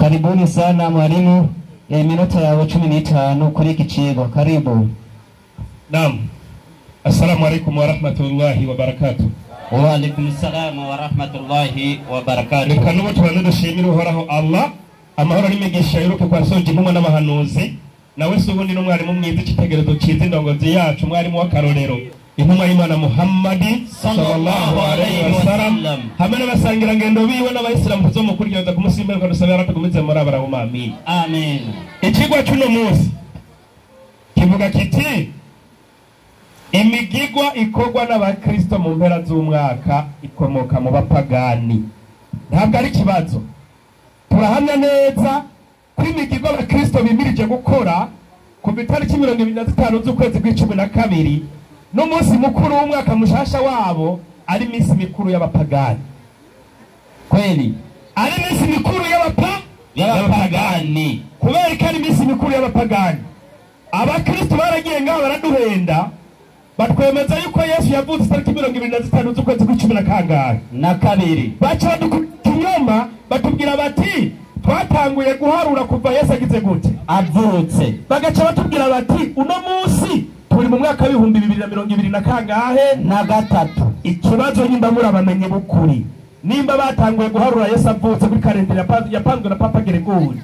Karibuni sana mwalimu, minota ya 15 kuri iki cigwa. Karibu. Naam. Assalamu alaikum wa rahmatullahi wa barakatuh. Wa alaikum assalam wa rahmatullahi wa barakatuh. Reka nubo tubane dushimira uhoraho Allah, amahoro n'imigisha yiruke kwa soje intumwa n'abahanuzi, nawe subundi n'umwarimu mwiza ikitegerezo cyiza indongozi yacu, mwarimu w'akarorero intumwa y'Imana Muhammad sallallahu alaihi wasallam, hamwe n'abasangira ngendo biwe n'abayisilamu tuzomukurikirana ku munsi w'imperuka, dusabira ratugumize muri abaraho. Amin. Amen. Ikigwa cy'uno munsi kivuga kiti imigigwa ikorwa n'abakristo mu mpera z'umwaka ikomoka mu bapagani. Ntabwo ari kibazo, turahamya neza ko imigigwa abakristo bimirije gukora ku itariki 25 z'ukwezi kwa12 n'umunsi mukuru w'umwaka mushasha wabo ari iminsi mikuru y'abapagani. Kweli ari iminsi mikuru y'abapagani. Kubera ko ari iminsi mikuru y'abapagani, abakristo baragiye ngaho baraduhenda, batwemeza yuko Yesu yavutse itariki 25 z'ukwezi kwa12. Baca badukunyoma batubwira bati twatanguye guharura kuva Yesu agize gute avutse. Bagaca batubwira bati uno munsi turi mu mwaka w'ibihumbi 2023. Ikibazo nimba murabamenye bukuri, nimba batanguye guharura Yesu avutse kuri kalendari yapanzwe na Papa Gregory,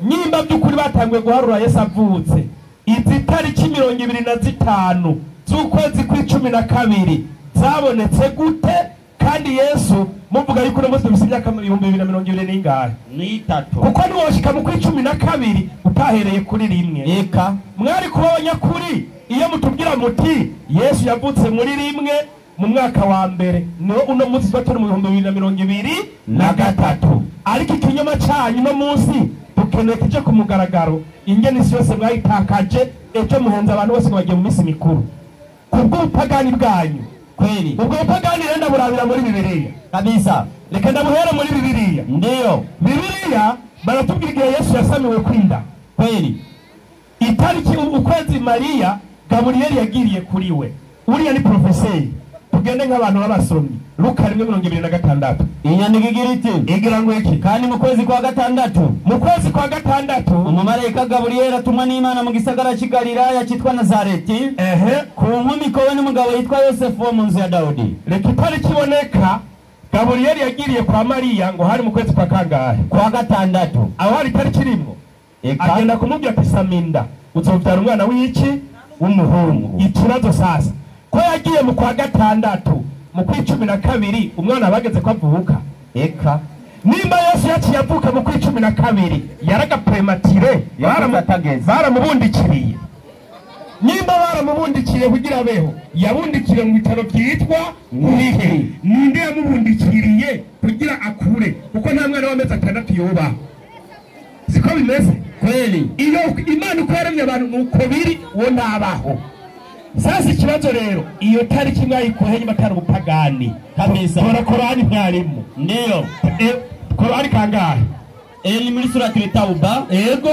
nimba by'ukuri batanguye guharura Yesu avutse izi tariki 25 z'ukwezi kwa12 zabonetse gute? Kandi Yesu muvuga yuko no munsi imyaka 2020 n'itatu, kuko niwoshika mu kwa12 utahereye kuri rimwe. Eka mwari kubanya kuri iyo mutubwira muti Yesu yavutse muri rimwe mu mwaka wa mbere, no uno munsi baturi mu 2023. Ariko ikinyoma cyanyu no munsi dukeneye kije ku mugaragaro ingene isi yose mwayitakaje, ejo muhenza abantu bose bagiye mu minsi mikuru kubwo upagani bwanyu. kweli ubwo upagani renda burabira muri Bibiliya kabisa. Reka ndabuhera muri Bibiliya. Ndiyo, Bibiliya baratubwira igihe Yesu yasamiwe kwinda. kweli Itariki ukwezi Mariya Gaburiyeli yagiriye kuri we. Uriya ni profeseri. Tugende nk'abantu b'abasomyi. Luka 1:26. inyandiko igira iti igira ngo iki? kandi mu kwezi kwa gatandatu umumarayika Gaburiyeli atumwa n'Imana mu gisagara cy'i Galilaya cyitwa Nazareti, ku nkomiko we n'umugabo yitwa Yosefu wo mu nzu ya Dawudi. Reka itariki iboneka Gaburiyeli yagiriye kwa Mariya ngo hari mu kwezi kwa kangahe? Kwa gatandatu. Aho hari itariki irimo agenda kumubwira ati Saminda uzobyara umwana w'iki? W'umuhungu. Ikibazo sasa ko yagiye mu kwa gatandatu mu kwa12 umwana bageze ko avuka. Eka nimba Yesu yaciye avuka mu kwa12 yaraga prematire, baramubundikiriye. Nimba baramubundikiriye kugira beho, yabundikiriye mu bitaro byitwa Nihe. Ninde yamubundikiriye kugira akure? Kuko nta mwana w'amezi 6 yoba. Siko bimeze? kweli Iyo Imana uko yaremye abantu nuko biri wo nabaho. Sasa ikibazo rero iyo tariki mwayikohenye batari ubupagani kabisa. Korani mwarimu. Ndiyo, Korani kangahe? ni muri surati Tauba. Yego,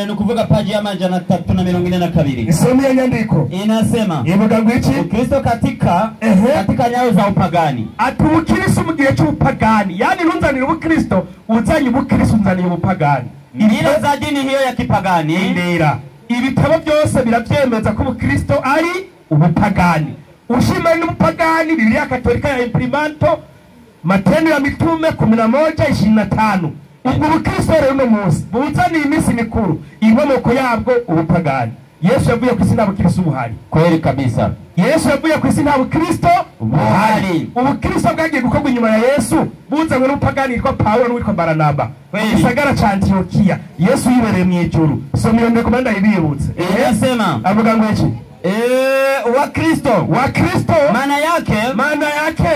nukuvuga paji ya 342. isomye nyandiko Inasema ivuga ngo iki? Kristo katika nyayo za upagani. Ati ubukristo mu gihe cy'ubupagani, yani ntunzanira ubukristo uzanye ubukristo unzaniye ubupagani. Mila za dini hiyo ya kipagani ndera ibitabo byose birabyemeza ko ubukristo ari ubupagani. Ushima n'ubupagani Biblia Katolika ya Imprimanto Matendo ya Mitume 11:25. Ubwo ubukristo rero no munsi buzaniye iminsi mikuru inkomoko yabwo ubupagani. Yesu yavuye ku isi nta bukristo buhari. Kweli kabisa. Yesu yavuye ku isi nta bukristo buhari. Ubukristo bwagiye gukorwa inyuma ya Yesu buzanywe n'ubupagani yitwa Paulo n'uwitwa Baranaba. Gisagara ca Antiokia. Yesu yibereye mu ijuru. Somero ndakomanda ibibutse. Yasema avuga ngo iki? wa Kristo maana yake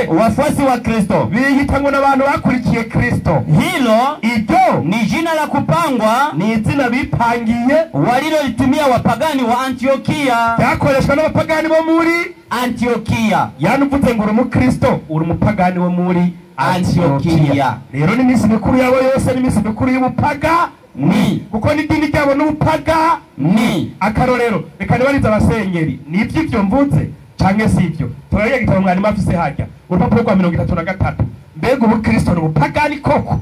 wafuasi wa Kristo biyitangwa n'abantu bakurikiye Kristo. Hilo ibyo ni jina la kupangwa, ni izina bipangiye walilolitumia wapagani wa Antiokia. Yakoreshwa n'abapagani bo muri Antiokia. Yani uvuze ngo uri umukristo uri umupagani wo muri Antiokia. Rero ni iminsi mikuru yabo yose ni iminsi mikuru y'ubupaga ni kuko ni dini ryabo n'ubupaga ni akarorero. Reka nibariza abasenyeri ni ibyo mvuze canke sivyo? Turariye gitabo mwarimu afise hajya urupapuro rwa 33. Mbega ubukristo n'ubupagani koko?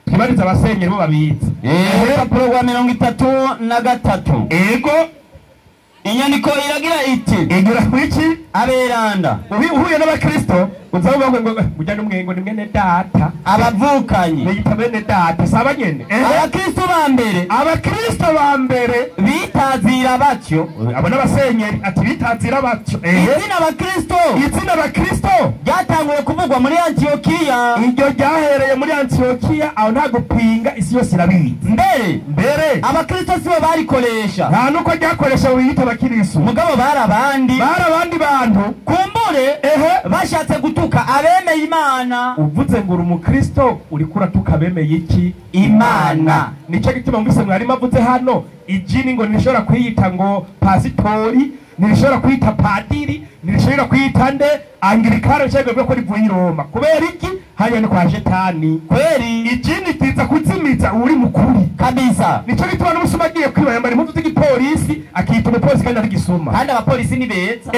twibariza abasenyeri bo babizi. Urupapuro rwa 33 ego inyandiko iragira iti igira kwiki aberanda uhuye n'abakristo uzavuga ngo mujyane umwengo ni mwene data abavukanye bita bene data saba nyene abakristo ba mbere bitazira batyo abo n'abasenyeri ati bitazira batyo izina abakristo ryatanguye kuvugwa muri Antiokiya. iryo ryahereye muri Antiokiya aho nta gupinga isi yose irabizi. mbere abakristo sibo barikoresha nta nuko ryakoresha wiyita abakristo mugabo bari abandi bantu kumbure bashatse gutuka abemeye Imana. uvuze ngo uri umukristo uriko uratuka abemeye iki Imana. nico gituma mbise mwari mavuze hano ijini ngo nishobora kwiyita ngo pasitori, nishobora kwita padiri, nishobora kwita nde anglikano cyangwa ko rivuye i Roma. kubera iki hanya ni kwa shetani. kweri ijini kiza kuzimiza uri mukuri kabisa. nico gituma n'umusuma agiye kwiba yambara impuzu z'igipolisi akita umupolisi kandi ari gisuma. kandi abapolisi ni beza.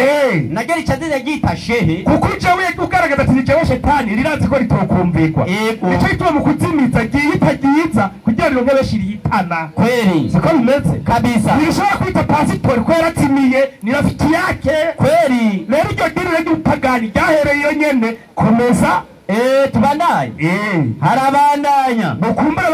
nagera icaziza gita shehe kuko jewe ugaragaza ati jewe shetani rirazi ko ritokumvikwa. nico gituma mu kuzimiza giyitagiza kugira ngo nkebeshiri hitana. kweri siko bimeze kabisa. nishobora kwita pasitori ko yaratimiye ni rafiki yake. kweri rero iryo dini ry'ubupagani ryahereye iyo nyene. komeza tubandanye. harabandanya mukumbure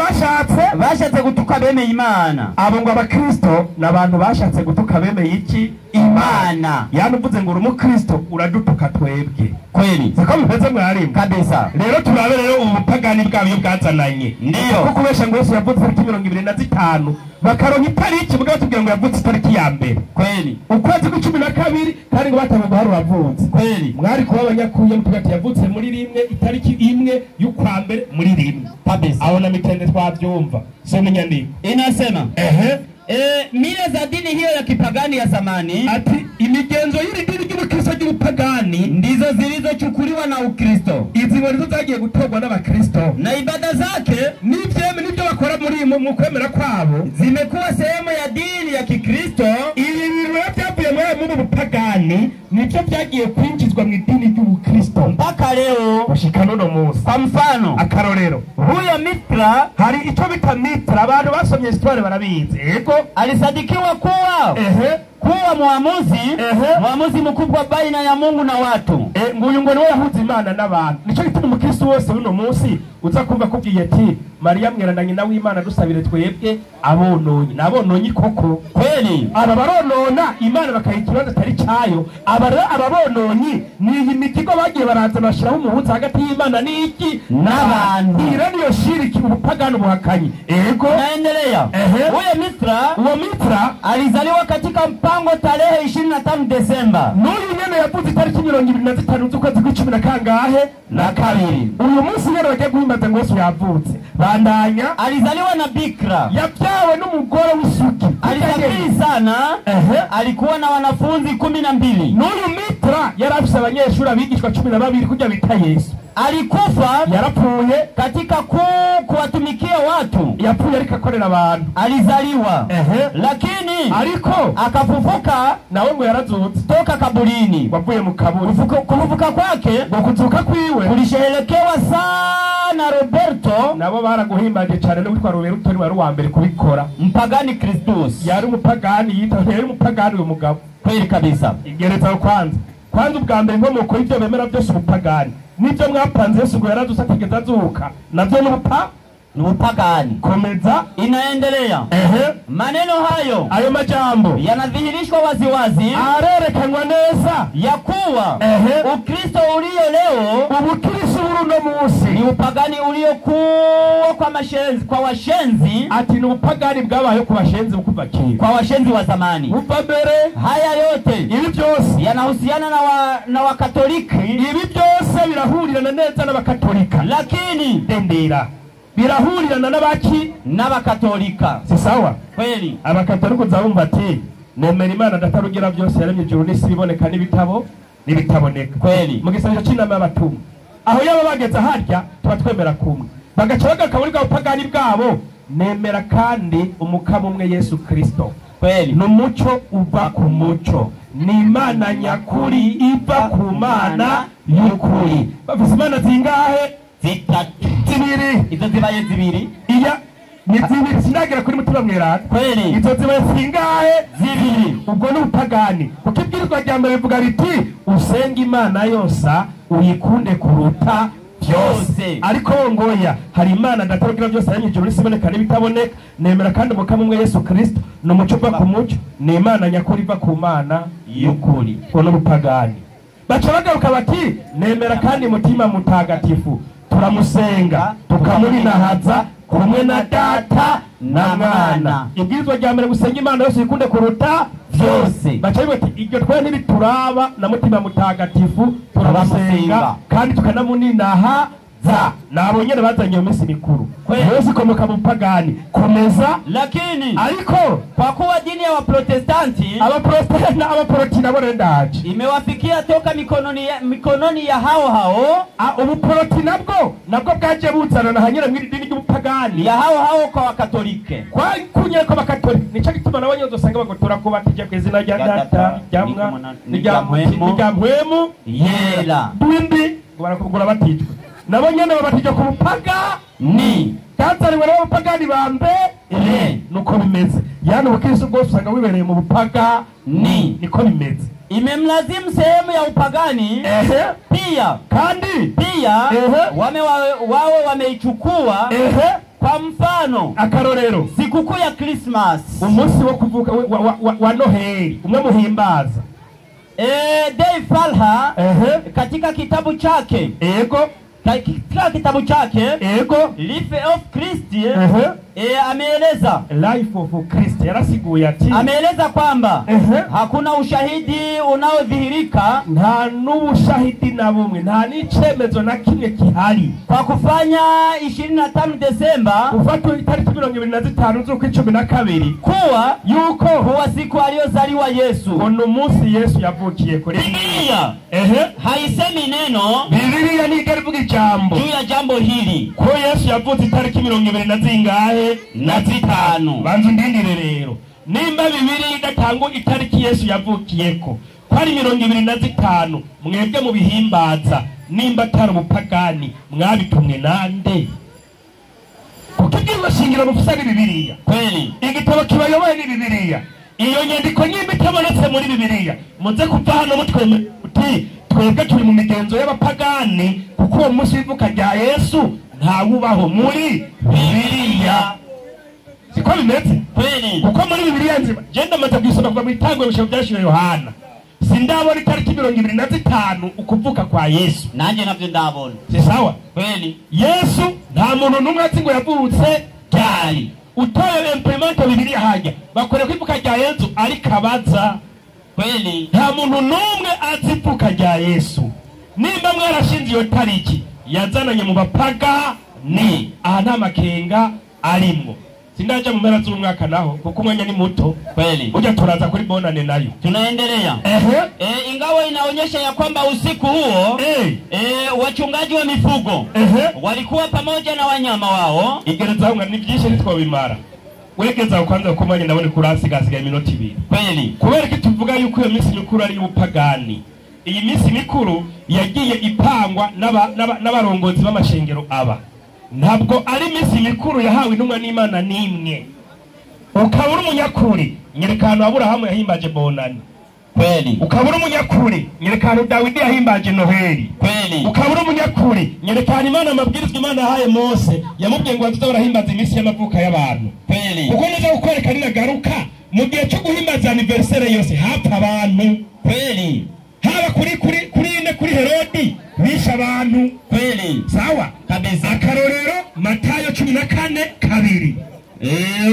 bashatse gutuka bemeye Imana. abo ngo abakristo n'abantu bashatse gutuka bemeye iki Imana. yani uvuze ngo uri umukristo uradutuka twebwe. kweli siko bimeze mwarimu kabisa. rero turabe rero ubupagani bwabo bwazananye. ndiyo kuko kubesha ngo Yesu yavutse tariki 25 bakaronka itariki mugabo tubwira ngo yavutse itariki ya mbere. kweli ukwezi kwa 12 kandi ngo batangiye guharura avutse. kweli mwari kuba abanyakuye mutugati yavutse muri rimwe itariki imwe y'ukwa mbere muri rimwe kabisa. aho na mitende twavyumva so nyandiko inasema mila za dini hiyo ya kipagani ya zamani, ati imigenzo y'iri dini ry'ubukristo ry'ubupagani ndizo zilizochukuliwa na Ukristo. izi ngo nizo zagiye gutorwa n'abakristo, na ibada zake nibyo bakora muri mu kwemera kwabo zimekuwa sehemu ya dini ya Kikristo. ibi bintu byavuye mu bupagani nibyo byagiye kwinjizwa mu idini ry'ubukristo mpaka leo gushika none munsi. kwa mfano akarorero huyo Mitra, hari icyo bita Mitra, abantu basomye histoire barabizi. Ego alisadikiwa kuwa muamuzi mkubwa baina ya Mungu na watu. Nguyu ngo niwe yahuza Imana n'abantu. Nico gituma umukristo wese uno munsi uza kumva kubwiye ati Maria mwerandanye na w'Imana dusabire twebwe abononyi nabononyi koko. kweli aba baronona Imana bakayikibaza atari cyayo. ababononyi ni imikigo bagiye baraza bashiraho umuhuza hagati y'Imana n'iki n'abantu. ira niyo shiriki ubupagano buhakanyi. Ego naendelea. Huyo Mitra alizaliwa katika mpango tarehe 25 Desemba. N'uyu nyene yavuze itariki 25 z'ukwezi kw'icumi na kangahe na kabiri. uyu munsi nyene bagiye guhimbaza ngo Yesu yavutse. bandanya alizaliwa na bikira, yabyawe n'umugore w'isugi, alisafiri sana. Alikuwa na wanafunzi 12. n'uyu Mitra yari afise abanyeshuri abigishwa 12 kujya bita Yesu. Alikufa, yarapfuye katika kuwatumikia watu. yapfuye ariko akorera abantu. Alizaliwa lakini ariko akafufuka, nawe ngo yarazutse toka kaburini. wavuye mu kaburi. Kufufuka kwake ngo kuzuka kwiwe kulisherehelekewa sana Roberto. nabo baraguhimbaje cyane no witwa Roberto ni wari wa mbere kubikora. Mpagani Christus yari umupagani yari umupagani uyu mugabo. kweli kabisa. igereza kwanza ubwa mbere inkomoko y'ibyo bemera byose ubupagani nibyo mwapanze Yesu ngo yaraduse atigeze azuka nabyo n'ubupagani. komeza inaendelea. Maneno hayo ayo majambo yanadhihirishwa waziwazi, arerekanwa neza ya kuwa Ukristo ulio leo, ubukristo buruno munsi ni upagani uliokuwa kwa washenzi. ati ni ubupagani bwabaye ku bashenzi kuva kera, kwa washenzi wa zamani. uva mbere. Haya yote ibi byose yanahusiana na Wakatoliki. ibi byose birahurirana neza n'abakatolika, lakini dendera birahurirana n'abaki n'abakatolika. si sawa kweli. abakatolika uzabumva ati nemera Imana datarugira byose yaremye ijuru n'isi biboneka n'ibitabo n'ibitaboneka. kweli mu gisabisho cy'inama y'abatumwa aho yaba bageze harya tuba twemera kumwe, bagaca bagakaburi bwa upagani bwabo. nemera kandi umukamo umwe Yesu Kristo. kweli n'umuco uva ku muco, ni Imana nyakuri iva ku Mana y'ukuri. bafise Imana zingahe? zitatu. zibiri izo zibaye zibiri iya ni zibiri sinagera kuri mutima mweranda kweli izo zibaye singahe zibiri ubwo ni ubupagani kuko ibwirizwa rya mbere rivuga riti usenga imana yose uyikunde kuruta byose ariko ngoya hari imana ndatarugira byose ari ijuru risiboneka n'ibitaboneka nemera kandi umukama umwe Yesu Kristo ni umuco uva ku mucyo ni imana nyakuri iva ku mana y'ukuri ubwo ni ubupagani baca bagaruka bati nemera kandi mutima mutagatifu turamusenga tukamurinahaza kumwe na data na mwana ibwirizwa rya mbere gusenga imana yose uyikunde kuruta byose baca bati iryo twe ntibituraba na mutima mutagatifu turamusenga kandi tukanamuninahaza nabo nyene bazanye iyo minsi mikuru yose ikomoka mu pagani komeza lakini ariko kwa kuwa dini ya Waprotestanti abaproti nabo rendaje imewafikia toka mikononi ya hao ubuproti nabwo bwaje buzana na hanyere mwiri dini y'ubupagani ya hao kwa Wakatolike kwa kunye ko bakatolika nico gituma nabo nyozo sanga bagotora ko batije kwizina rya data ryamwa rya mpwemu yera twindi barakugura batijwe nabo nyene babatije ku bupaga ni Tanzania wale bupagani bambe nuko bimeze yani ubukristo bwose usanga wibereye mu bupaga niko bimeze imemlazimu sehemu ya upagani pia wao wameichukua kwa mfano akarorero sikukuu ya Christmas umunsi wo kuvuka wa Noheli umwe muhimbaza Dei Falha katika kitabu chake katika kitabu chake Life of Christ ameeleza Life of Christ yarasiguye ati ameeleza kwamba hakuna ushahidi unaodhihirika nta n'ubushahidi na bumwe nta n'icemezo na kimwe kihari kwa kufanya 25 Desemba ufatwa itariki 25 z'ukwicumi kuwa yuko kuwa siku aliyozaliwa Yesu ono munsi Yesu yavukiye kuri Biblia haisemi neno Biblia ni garivuga ijambo juu ya jambo hili ko Yesu yavutse itariki 25 banzu ndindire rero nimba Biblia idatangu itariki Yesu yavukiyeko kwari 25 mwebwe mu bihimbaza nimba atari ubupagani mwabitumwe nande kukigira shingiro mufusari Biblia kweli igitabo kibayoboye ni Biblia iyo nyandiko nyimba itabonetse muri Biblia muze kuva hano mutwe uti twebwe turi mu migenzo y'abapagani kuko uwo munsi w'ivuka rya Yesu ntawubaho muri Biblia siko bimeze kweli kuko muri Biblia nziba genda maze gusoma kuva mu itango y'ubusho byashire Yohana sindabona itariki 25 ukuvuka kwa Yesu nanje navyo ndabona si sawa kweli Yesu nta muntu numwe ati ngo yavutse ryari utoye implemento Biblia hajya bakore kwivuka rya Yesu ari kabaza kweli nta muntu numwe azivuka rya Yesu nimba mwarashinze iyo tariki yazananye mu bapaga ni aha nta makenga arimo sindaje mu mpera z'umwaka naho kuko umwanya ni muto kweli uje turaza kuri bonane nayo tunaendelea ingawa inaonyesha ya kwamba usiku huo wachungaji wa mifugo walikuwa pamoja na wanyama wao igereza ngo ni byinshi nitwabimara wegeza kwanza ukomanye ndabone kurasiga iminota 2 kweli kubera ko tuvuga yuko iyo minsi mikuru ari ubupagani iyi minsi mikuru yagiye ipangwa n'abarongozi b'amashengero aba ntabwo ari minsi mikuru yahawe intumwa n'Imana nimwe ukabura umunyakuri nyerekano Aburahamu yahimbaje bonani kweli ukabura umunyakuri nyerekano Dawidi yahimbaje Noheli kweli ukabura umunyakuri nyerekano Imana amabwirizwa Imana yahaye Mose yamubwiye ngo azahimbaza iminsi y'amavuka y'abantu kweli uko neza gukwereka ninagaruka mu gihe cyo guhimbaza anniversaire yose hapfa abantu kweli haba kuri Herodi bisha abantu kweli sawa kabisa akarorero Matayo 14:2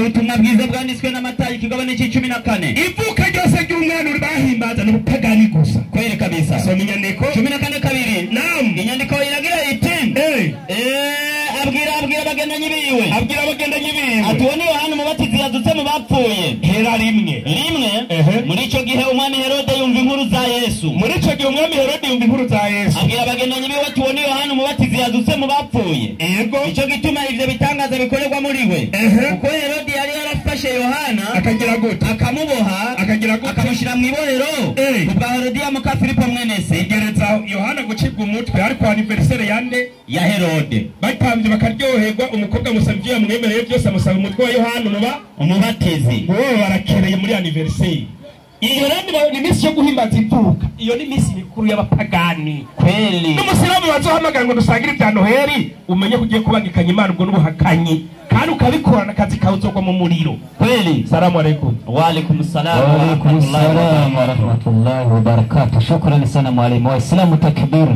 ubutumwa bwiza bwanditswe na Matayo ikigabane c'14 ivuka ryose ry'umwana uri bahimbaza n'ubupagani gusa kweli kabisa so inyandiko 14:2 naam inyandiko iragira iti abwira abagendanyi biwe atubone Yohana umubatizi yazutse mu bapfuye hera rimwe muri ico gihe umwami Herode yumva inkuru za Yesu abwira abagendanyi biwe atubone Yohana umubatizi yazutse mu bapfuye ico gituma ivyo bitangaza bikorerwa muri we kuko Herode yari yarafashe Yohana akagira gute akamuboha akamushyira mu iborero ubwa Herodiya muka Filipo mwene se, igereza Yohana gucibwa umutwe ariko anniversaire yande ya Herode. batambye bakaryoherwa, umukobwa musabye yamwemereye byose, amusaba umutwe wa Yohana umubatizi. wowe barakereye muri anniversaire. Iyo rero ni iminsi yo guhimbaza ivuka, iyo ni iminsi mikuru y'abapagani. Kweli n'umusilamu bazohamagara ngo dusangire ibya Noheli, umenye kugiye kubangikanya Imana ubwo n'ubuhakanyi, kandi ukabikorana akazi kawe uzogwa mu muriro. kweli. Salamu alaykum. Wa alaykum salam Wa alaykum salam wa rahmatullahi wa barakatuh. Shukrani sana mwalimu. Waislamu takbir.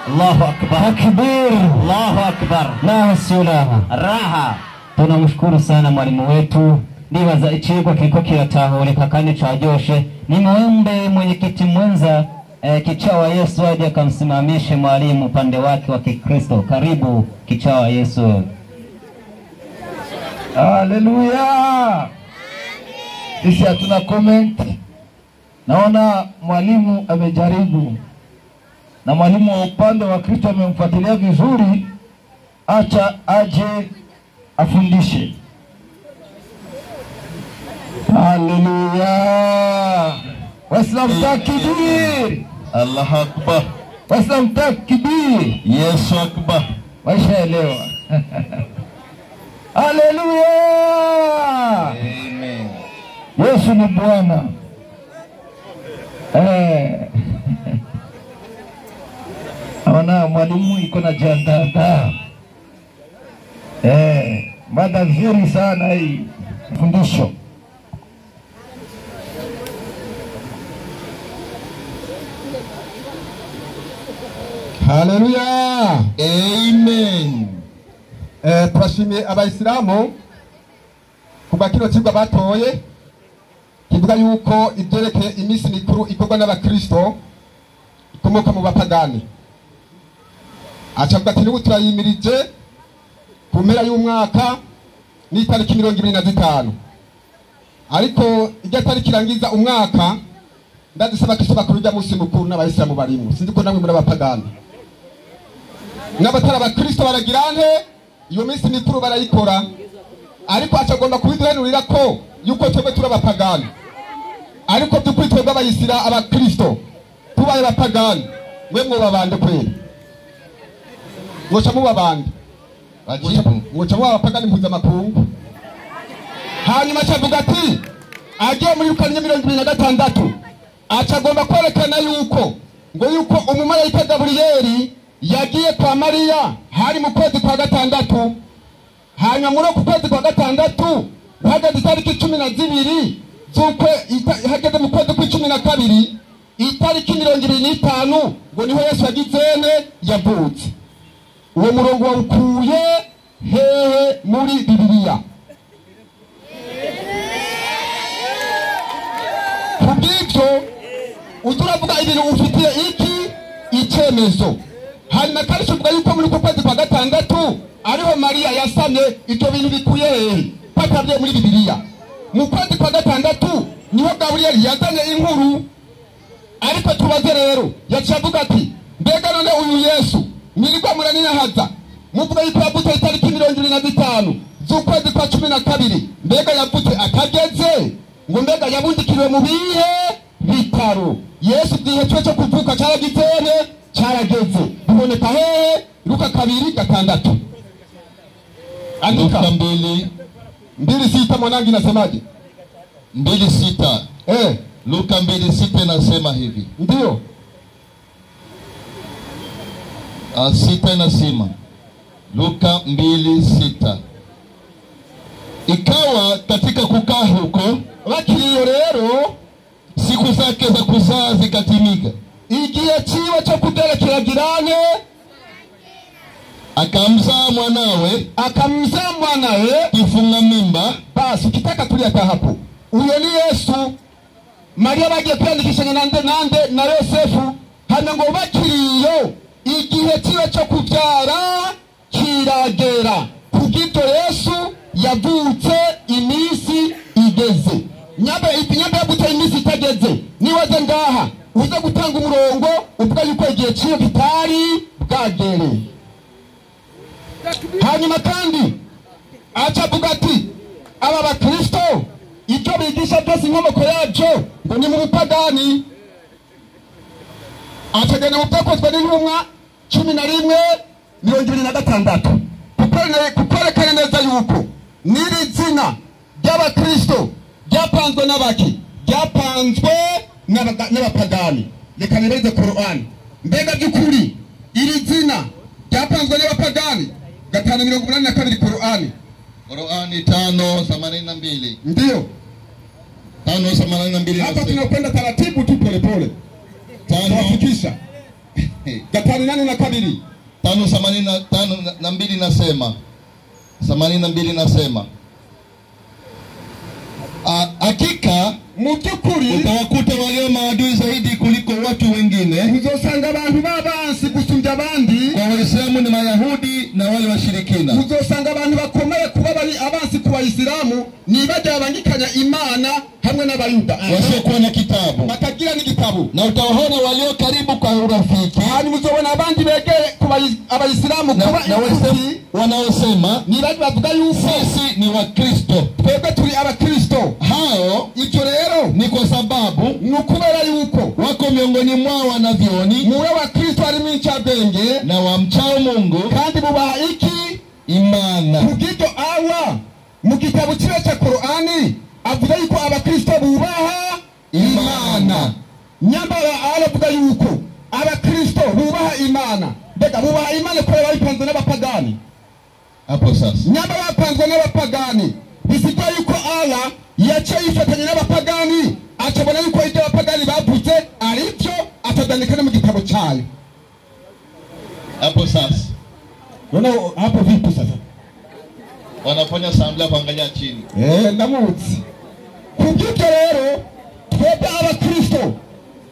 Allahu akbar, Takbir. Allahu akbar. La sulaha. Raha. Tunamshukuru sana mwalimu wetu. Ndibaza icigwa kiriko kiratahurika kandi caryoshe. Nimuombe mwenyekiti mwenza kichaa wa Yesu aje akamsimamishe mwalimu upande wake wa Kikristo. Karibu kichaa wa Yesu. Haleluya. Sisi hatuna comment. Naona mwalimu amejaribu, na mwalimu wa upande wa Kristo amemfuatilia vizuri. Acha aje afundishe. Haleluya. Waislamu takbir. Allah akbar. Waislamu takbir. Yesu akbar. Waishaelewa. Haleluya. Amen. Yesu ni Bwana. Naona mwalimu iko na jandada. Mada nzuri sana hii fundisho. Haleluya. Amen. Twashimiye abayisilamu kuba kino kigwa batoye kivuga yuko ibyerekeye iminsi mikuru ikorwa n'abakristo ikomoka mu bapagani. Acavuga ati n'ubu turayimirije ku mpera y'umwaka n'itariki 25, ariko ijya tariki irangiza umwaka ndadusaba ko bakuru rya munsi mukuru n'abayisilamu barimo. Sinzi ko namwe muri abapagani n'abatari abakristo baragirane iyo minsi mikuru barayikora, ariko acagomba kubiduhanurira ko yuko twebwe turi abapagani, ariko by'ukuri twebwe abayisira abakristo tubaye abapagani. Mwe mwobabande kweli, mwoca mubabande, mwoca muba abapagani mpuzamakungu. Hanyuma acavuga ati agiye muri Luka 26 acagomba kwerekana yuko yuko umumarayika Gaburiyeli yagiye kwa Mariya hari mu kwezi kwa gatandatu. Hanyuma muri ku kwezi kwa gatandatu hageze itariki 12 z'ukwe, hageze mu kwezi kwa 12 itariki 25 ngo niho Yesu yagizene yavutse. Uwo murongo wawukuye hehe muri Bibiliya? Kubw'ibyo uturavuga ibintu ufitiye iki icyemezo. Hanyuma kandi tuvuga yuko muri ku kwezi kwa gatandatu ariho Mariya yasamye. Icyo bintu bikuye hehe? Patabye muri Bibiliya. Mu kwezi kwa gatandatu niho Gaburiyeli yazanye inkuru, ariko tubaze rero yacavuga ati mbega none uyu Yesu nirigwa muraninahaza muvuga yuko yavutse itariki 25 z'ukwezi kwa 12, mbega yavutse akageze ngo mbega yabundikiriwe mu bihe bitaro? Yesu gihe cyo kuvuka cyaragitene cyarageze, biboneka hehe? Luka 2:6. Andika Luka 2:6 mwanangu inasemaje? 2:6. Luka 2:6 inasema hivi. Ndio. 6 inasema. Luka 2:6. Ikawa katika kukaa huko bakiriyo rero siku zake za kuzaa zikatimika, igihe ciwe cyo kugerekeragirane akamzaa mwanawe kifunga mimba. Basi ukitaka tuliata hapo, uyo ni Yesu. Mariya bagiye kwandikishanya nande na Yosefu, hano ngo bakiriyo igihe ciwe cyo kubyara kiragera. Kugito Yesu yavutse iminsi igeze. Nyambe yavutse iminsi itageze, niwaze ngaha uze gutanga umurongo uvuga yuko igihe ciwe kitari bwagere. Hanyuma kandi acavuga ati aba bakristo icyo bigisha ibikoresho byose inkomoko yabyo ngo ni mu bupagani. Atagenda mu byakozwe n'intumwa 11:26 kukwerekana neza yuko n'iri zina ry'abakristo ryapanzwe n'abaki, ryapanzwe n'abapagani. Reka nibeze Qur'an. Mbega by'ukuri iri zina ryapanzwe n'abapagani? 5:82 Qur'an. Qur'an 5:82. Ndio 5:82. Hapa tunakwenda taratibu tu pole pole. Tunafikisha 5:82. 5:82 nasema. 82 nasema. Hakika mubyukuri utawakuta walio maadui zaidi kuliko watu wengine. Muzosanga abantu babansi gusumbya abandi. Kwa Waislamu ni Mayahudi na wale washirikina. Muzosanga abantu bakomeye kuba bari abansi ku Waislamu ni bajya bangikanya Imana hamwe n'abayuda. Wasiokuwa na kitabu. Batagira n'igitabu. Na utawaona walio karibu kwa urafiki. Hani muzobona abandi begere ku Abayisilamu kuba inshuti wanaosema ni bajya bavuga yuko sisi ni Wakristo. Twebwe turi Abakristo. Hao icyo rero ni kwa sababu nukubera yuko wako miongoni mwao wanavyoni muwe wa Kristo ari mwincabenge na wamchao Mungu kandi mubaha iki imana. Kugito awa mu gitabo cya Qur'ani avuga yuko Abakristo bubaha Imana. Nyambara aravuga yuko Abakristo bubaha Imana. Bega bubaha Imana kwa bayipanzwe n'abapagani. Hapo sasa Nyambara bapanzwe n'abapagani. Bisigwa yuko Allah yace yifatanya n'abapagani, acabona yuko ibyo abapagani bavutse aribyo atadanikana mu gitabo cyayo. Hapo sasa Hapo vipi sasa? wanafanya samla kuangalia chini. Ndamutse. Kubyuka rero twebwe Abakristo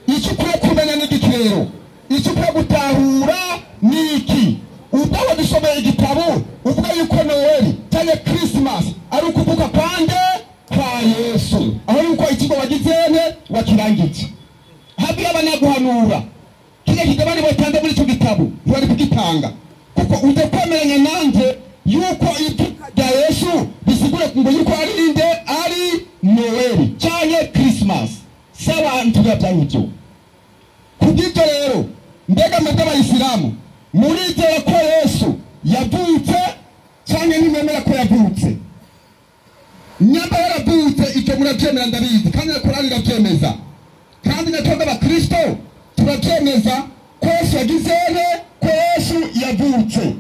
icyo kumenya n'igikero, icyo gutahura niki. Ubwo wadusomeye igitabo uvuga yuko Noeli cyane Christmas ari ukuvuka kwande kwa Yesu. Aho yuko ikigo wagizene wakirangije. Habi abanaguhanura. Kile kigabane batanga muri cyo gitabo bari kugitanga. Kuko uje kwemeranya nanje yuko ivuka rya Yesu bisigura ngo yuko ari inde ari Noeli cyane Christmas. Sawa ntugabyanyo. Kugito rero mbega mwebwe Abayisilamu murizera ko Yesu yavutse cyane nimemera ko yavutse? Nyamba yaravutse icyo murabyemera ndabizi kandi Qur'ani irabyemeza. Kandi natwe Abakristo turabyemeza ko Yesu yagizene, ko Yesu yavutse.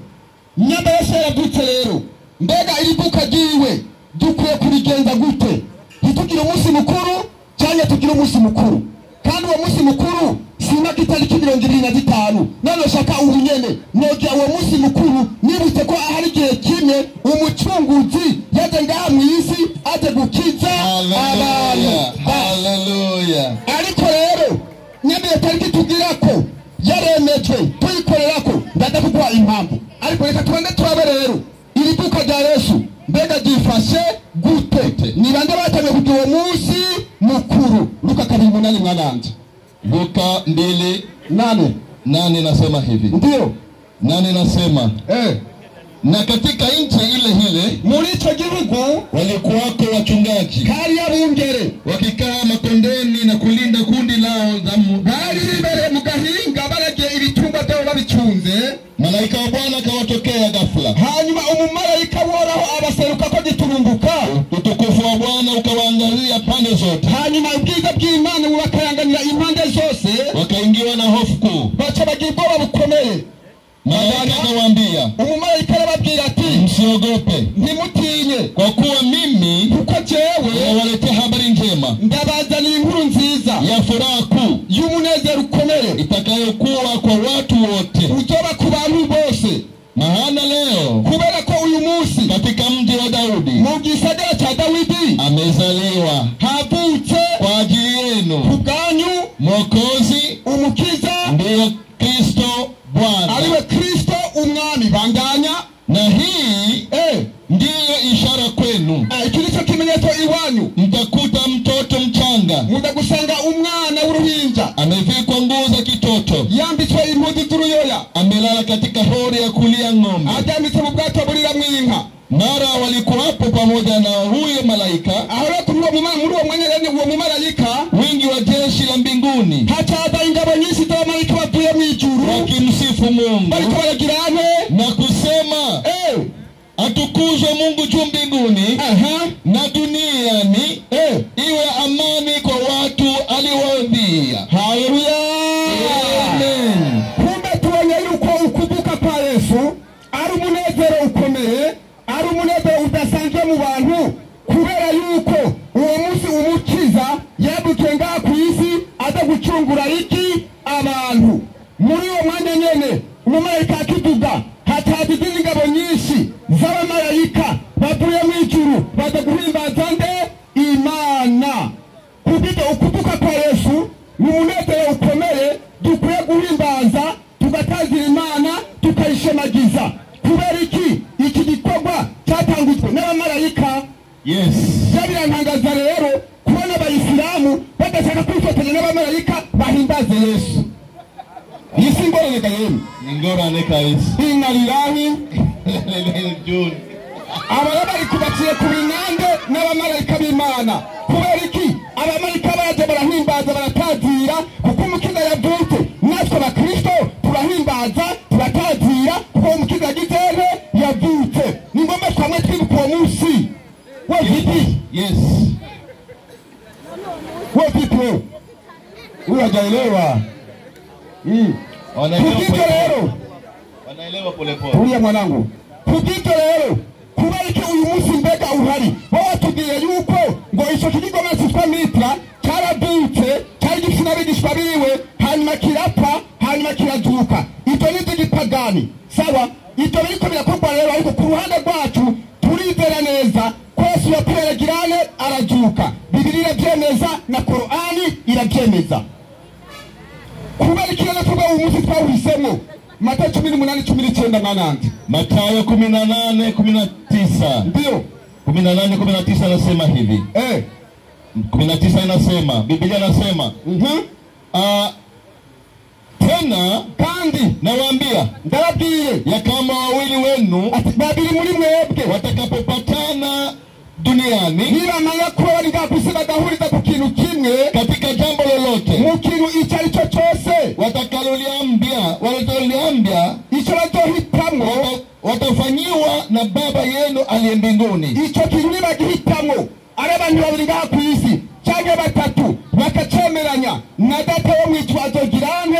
Nyamba Yesu yavutse rero mbega irivuka giwe dukwiye kubigenza gute? Ntitugire umunsi mukuru cyane tugire umunsi mukuru. Kandi uwo munsi mukuru sina kitariki 25. None shaka ubunyene nogira uwo munsi mukuru nibutse ko ahari gihe kimwe umucunguzi yaje ngaha mu isi aje gukiza abantu. Haleluya. Ariko rero nyamye tariki tugirako yaremejwe tuyikorerako ndadakugwa impamvu. Ariko reka twende turabe rero irivuka rya Yesu mbega gifashe gute? Ni bande batamye kugira uwo munsi mukuru? Luka 2:8 mwananje. Luka 2:8 nasema hivi. Ndio 8 nasema na katika nchi ile muri ico gihugu walikuwako wachungaji kari abungere wakikaa makondeni na kulinda kundi lao za bari imbere mu gahinga baragiye ibitungwa byabo babicunze. Malaika wa Bwana akawatokea ghafla. Hanyuma umumarayika woraho abaseruka ko giturumbuka. Utukufu wa Bwana ukawaangalia pande zote. Hanyuma ubwiza bw'Imana bubakayanganira impande zose. Wakaingiwa na hofu kuu. Baca bagira ubwoba bukomeye. Malaika akawaambia, umumarayika arababwira ati msiogope, ntimutinye, kwa kuwa mimi kuko jewe nawaletea habari njema, ndabazaniye inkuru nziza ya furaha kuu y'umunezero ukomeye itakayokuwa kwa watu wote, uzoba ku bantu bose. Maana leo kubera ko uyu munsi katika mji wa Daudi mu gisagara cha Dawidi amezaliwa havutse kwa ajili yenu kubwanyu Mwokozi, umukiza, ndiye Kristo Bwana. ariwe Kristo umwami. Bandanya. Na hii ndiyo ishara kwenu. Iki nicyo kimenyetso iwanyu. Mtakuta mtoto mchanga, mudagusanga umwana w'uruhinja amevikwa nguo za kitoto, yambitswe impuzu z'uruyoya, amelala katika hori ya kulia ng'ombe, aryamitswe mu bwato buriramwo inka. Mara walikuwapo pamoja na huyo malaika, aho muri uwo mwanya mbinguni na duniani iwe amani kwa watu aliowaambia. Haleluya. Amen. Kumbe tubonye yuko ukuvuka kwa Yesu ari umunezero ukomeye, ari umunezero udasanzwe mu bantu, kubera yuko uwo munsi umukiza yabuke ngaha ku isi aza gucungura iki abantu. Muri uwo mwanya nyene umumarayika akivuga hataza izindi ngabo nyinshi z'abamarayika bavuye mu ijuru baza guhimbaza nde? Imana. Kubw'ibyo ukuvuka kwa Yesu ni umunezero ukomeye dukwiye guhimbaza, tugatazira Imana, tukayishemagiza. Kubera iki? Iki gikorwa cyatangujwe n'abamarayika. Yes. Byabirantangaza rero kubona abayisilamu badashaka kwifatanya n'abamarayika bahimbaze Yesu. Iyi si ingorane yemwe. Ingorane kahise. Inna lillahi. June. Aba bari kubaciye ku binande n'abamarayika b'Imana. Kubera iki? Abamarayika baje barahimbaza baratazira kuko umukiza yavutse. Natwe abakristo turahimbaza turatazira kuko umukiza agitene yavutse. Ni ngombwa twamwe twibuka uwo munsi. Wo vipi? Yes. Wo vipi? Unajaelewa? Wanaelewa polepole. Tulia mwanangu. Kubito lero kubariki uyu munsi mbega uhari batubwiye yuko ngo ico kigoma cyitwa mitra cyarabutse cyari gifite abigishwa biwe hanyuma kirapfa hanyuma kirazuka. Ito ni gipagani sawa. Ito biriko birakorwa rero ariko ku ruhande rwacu turizera neza ko Yesu yapferegirane arazuka. Bibiliya byemeza na Qur'ani irabyemeza. Kubariki rero tuba umunsi twawisemo Matayo 18:19 nanandi. Matayo 18:19. Ndio. 18:19 anasema hivi. 19 inasema, Biblia inasema, tena kandi nawaambia, ndababwiye ya kama wawili wenu babiri muri mwebwe watakapopatana duniani nibamanya ko bari ngakusiba gahuriza ku kintu kimwe katika jambo lolote mu kintu icyo ari cyo cyose watakaloambia icyo bazohitamwo watafanyiwa na Baba yenu aliye mbinguni. Icyo kintu nibagihitamwo ari abantu babiri ngaha ku isi cyangwa batatu bakacemeranya na Data wo mu ijuru azogirane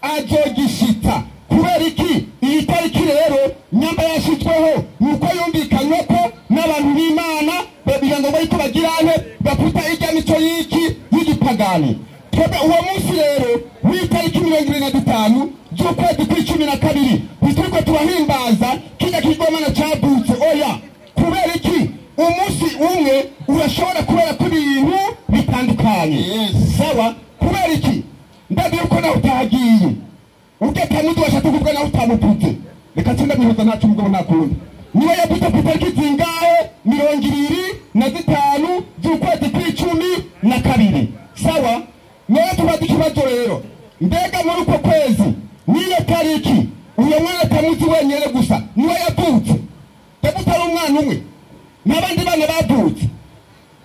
azogishita. Kubera iki? Iyi tariki rero nyamba yashitweho nuko yumvikanywe ko n'abantu b'Imana babiga ngo bayiko bagirane bakuta ijya mico y'iki y'igipagani. Twebwe uwo munsi rero w'itariki 25 z'ukwezi kwa12 bituriko turahimbaza kijya kigomana cyabutse. Oya, kubera iki? Umunsi umwe urashobora kubera ko ibintu bitandukanye. Yes. Sawa. Kubera iki? Ndagiye uko nawe utahagiye ugeta mudu washaka kuvuga nawe utamuputse. Reka tsinda mihoza ntacu mugabo nakundi. Niwe yapita ku tariki zingahe? 25 z'ukwezi kwa12. Sawa. Niwe tubadi kibazo rero. Mbega muri uko kwezi niyo tariki uyo mwana tamuzi wenyere gusa niwe yavutse. Tabutari umwana umwe n'abandi bana bavutse.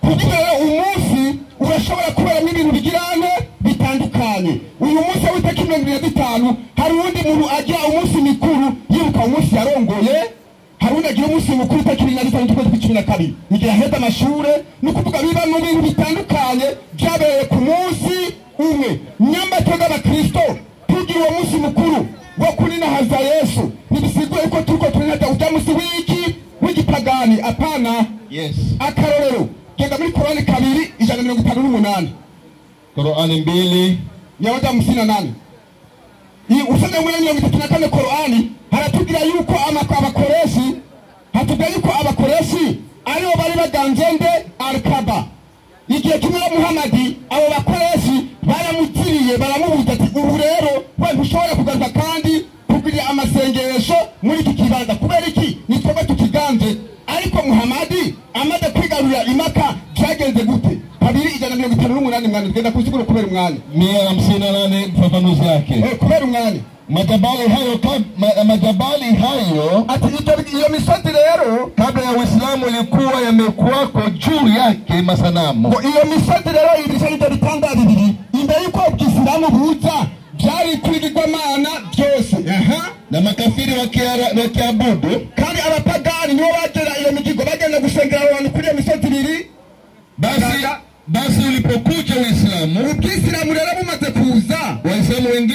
Kugira umunsi urashobora kuberamo ibintu bigirane bitandukanye. Uyu munsi w'itariki 25 hari undi muntu agira umunsi mikuru yibuka umunsi yarongoye, hari undi agira umunsi mukuru itariki 25 igihe aheza amashure. Ni ukuvuga biba mu bintu bitandukanye byabereye ku munsi umwe. Nyamba twebwe abakristo tugira uwo munsi mukuru wo kuninahaza Yesu nibisiguye ko turiko tunata uja munsi w'iki w'igipagani. Apana. Yes. Akarorero genda muri Qur'ani 2:158. Qur'ani 2:158. Usanga muri 34 Qur'ani haratubwira yuko abakoreshi hatubwira yuko abakoreshi aribo bari baganjende Al-Kaaba. Igihe kimwe Muhammadi abo bakoreshi baramutiriye baramubuza ati ubu rero we ntushobora kugaruka kandi kugira amasengesho muri iki kibanza. Kubera iki? Ni twebwe tukiganje. Ariko Muhammadi amaze kwigarurira Imaka cyagenze gute? 2:158 mwana genda kusigura kubera umwana 158 mfafanuzi yake. Kubera umwana majabali hayo ati iyo misozi rero kabla ya Uislamu ilikuwa yamekuwako juu yake masanamu. Iyo misozi rero ibisha bitanga bibiri imbere yuko Uislamu buza byari kwigirwamana byose. Na makafiri wakiabudu kandi abapagani nibo bagera iyo migigo bagenda gusengera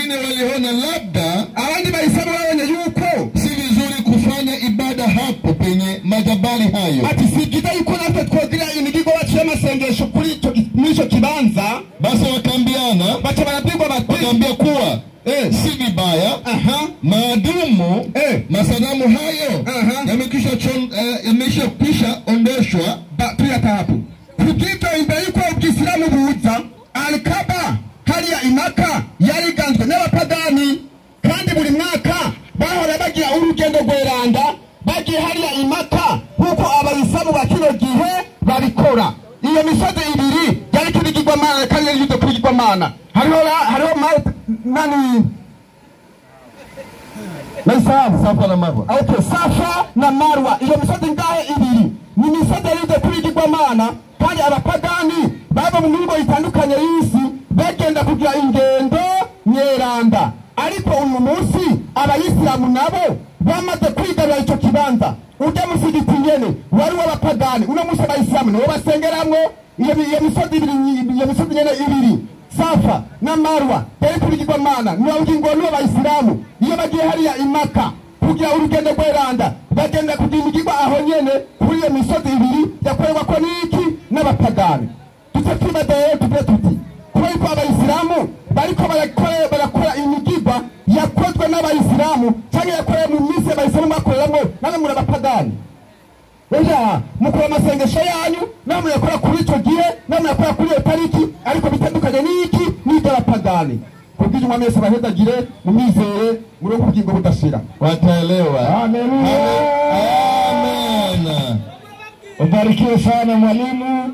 Wengine waliona labda, abandi bahisemo babonye yuko si vizuri kufanya ibada hapo penye majabali hayo. Ati sikita yuko natwe twogira imigigo bacu y'amasengesho kuri ico kibanza. Basi wakambiana, bacha barabigwa bakambia kuwa si vibaya maadumu masanamu hayo yamekwisha ondoshwa. Tuyata hapo kugita imbere yuko ubwisilamu buza alikaba hariya imaka yariganzwe n'abapagani, kandi buri mwaka bahora bagira urugendo rweranda bagiye hariya imaka nkuko abayisilamu ba kino gihe babikora. Iyo misozi ibiri yari kubigirwamana kandi yari yude kubigirwamana. Hariho nani Safa na Marwa. Okay, Safa na Marwa. Iyo misozi ngahe ibiri ni misozi yude kubigirwamana, kandi abapagani baba mu mihingo itandukanye y'isi bagenda kugira ingendo nyeranda. Ariko uyu munsi abayisilamu nabo bamaze kwigarura ico kibanza. Ujya musigiti nyene wari w'abapagani, uno munsi abayisilamu nibo basengeramwo. Iyo misozi nyene ibiri Safa na Marwa bari kubigirwamana niyo ngingo n'abayisilamu. Iyo bagiye hariya imaka kugira urugendo rweranda bagenda kugira imigirwa aho nyene kuri iyo misozi ibiri yakorerwa ko niki n'abapagani. Tutakibadeye tuti kubera ko abayisilamu bariko barakora imigirwa yakozwe n'abayisilamu cyangwa yakorewe mu minsi abayisilamu bakoreramo, namwe muri abapagani. Eja mukora amasengesho yanyu namwe yakora kuri ico gihe, namwe yakora kuri iyo tariki, ariko bitandukanye n'iki n'abapagani. Kubwije umwami Yesu bahedagire mumizere muri ubugingo budashira. Wataelewa. Amen. Amen. Ubarikiwe sana mwalimu.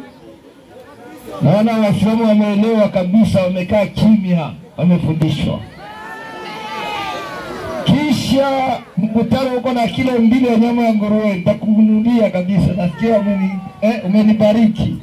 Naona Waislamu wameelewa kabisa, wamekaa kimya, wamefundishwa. Kisha mkutano uko na kilo 2 ya nyama ya nguruwe, nitakununulia kabisa. Nasikia umenibariki.